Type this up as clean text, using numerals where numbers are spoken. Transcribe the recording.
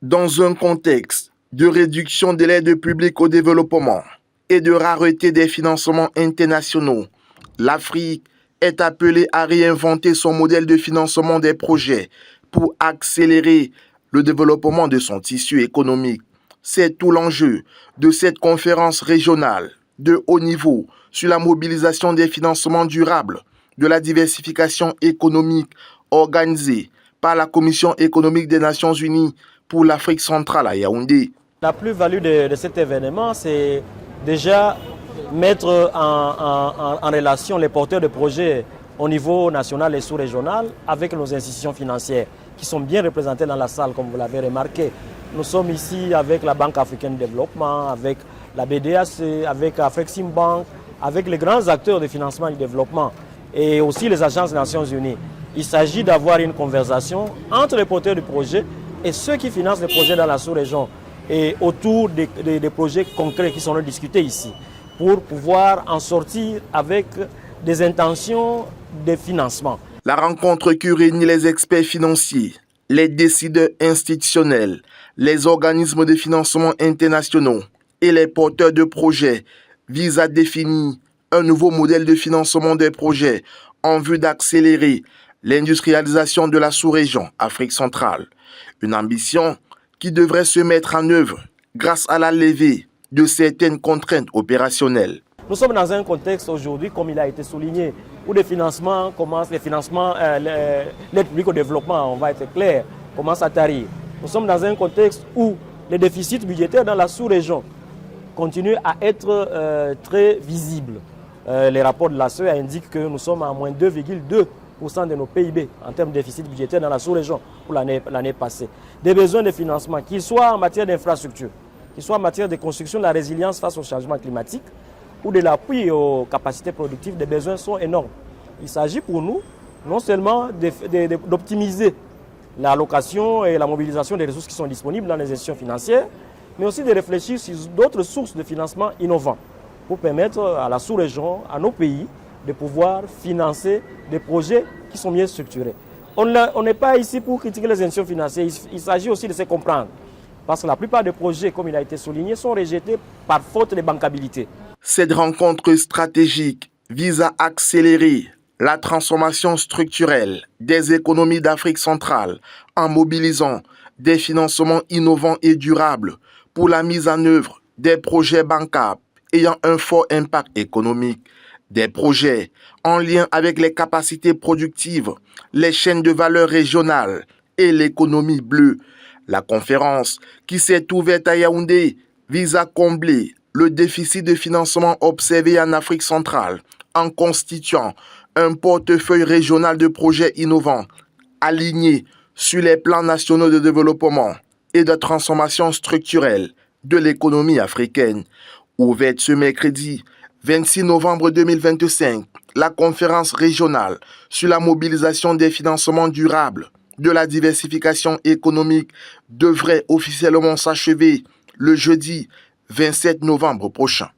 Dans un contexte de réduction de l'aide publique au développement et de rareté des financements internationaux, l'Afrique est appelée à réinventer son modèle de financement des projets pour accélérer le développement de son tissu économique. C'est tout l'enjeu de cette conférence régionale de haut niveau sur la mobilisation des financements durables, de la diversification économique organisée par la Commission économique des Nations Unies pour l'Afrique centrale à Yaoundé. La plus-value de cet événement, c'est déjà mettre en relation les porteurs de projets au niveau national et sous-régional avec nos institutions financières qui sont bien représentées dans la salle, comme vous l'avez remarqué. Nous sommes ici avec la Banque africaine de développement, avec la BDAC, avec Afrexim Bank, avec les grands acteurs de financement et de développement et aussi les agences des Nations Unies. Il s'agit d'avoir une conversation entre les porteurs de projets et ceux qui financent les projets dans la sous-région et autour des projets concrets qui sont discutés ici pour pouvoir en sortir avec des intentions de financement. La rencontre qui réunit les experts financiers, les décideurs institutionnels, les organismes de financement internationaux et les porteurs de projets vise à définir un nouveau modèle de financement des projets en vue d'accélérer l'industrialisation de la sous-région Afrique centrale. Une ambition qui devrait se mettre en œuvre grâce à la levée de certaines contraintes opérationnelles. Nous sommes dans un contexte aujourd'hui, comme il a été souligné, où les financements commencent, l'aide publique au développement, on va être clair, commence à tarir. Nous sommes dans un contexte où les déficits budgétaires dans la sous-région continuent à être très visibles. Les rapports de la CEA indiquent que nous sommes à moins 2,2% de nos PIB en termes de déficit budgétaire dans la sous-région pour l'année passée. Des besoins de financement, qu'ils soient en matière d'infrastructure, qu'ils soient en matière de construction de la résilience face au changement climatique ou de l'appui aux capacités productives, des besoins sont énormes. Il s'agit pour nous non seulement d'optimiser l'allocation et la mobilisation des ressources qui sont disponibles dans les institutions financières, mais aussi de réfléchir sur d'autres sources de financement innovants pour permettre à la sous-région, à nos pays, de pouvoir financer des projets qui sont mieux structurés. On n'est pas ici pour critiquer les institutions financières, il s'agit aussi de se comprendre. Parce que la plupart des projets, comme il a été souligné, sont rejetés par faute de bancabilité. Cette rencontre stratégique vise à accélérer la transformation structurelle des économies d'Afrique centrale en mobilisant des financements innovants et durables pour la mise en œuvre des projets bancables ayant un fort impact économique, des projets en lien avec les capacités productives, les chaînes de valeur régionales et l'économie bleue. La conférence qui s'est ouverte à Yaoundé vise à combler le déficit de financement observé en Afrique centrale en constituant un portefeuille régional de projets innovants alignés sur les plans nationaux de développement et de transformation structurelle de l'économie africaine. Ouverte ce mercredi 26 novembre 2025, la conférence régionale sur la mobilisation des financements durables de la diversification économique devrait officiellement s'achever le jeudi 27 novembre prochain.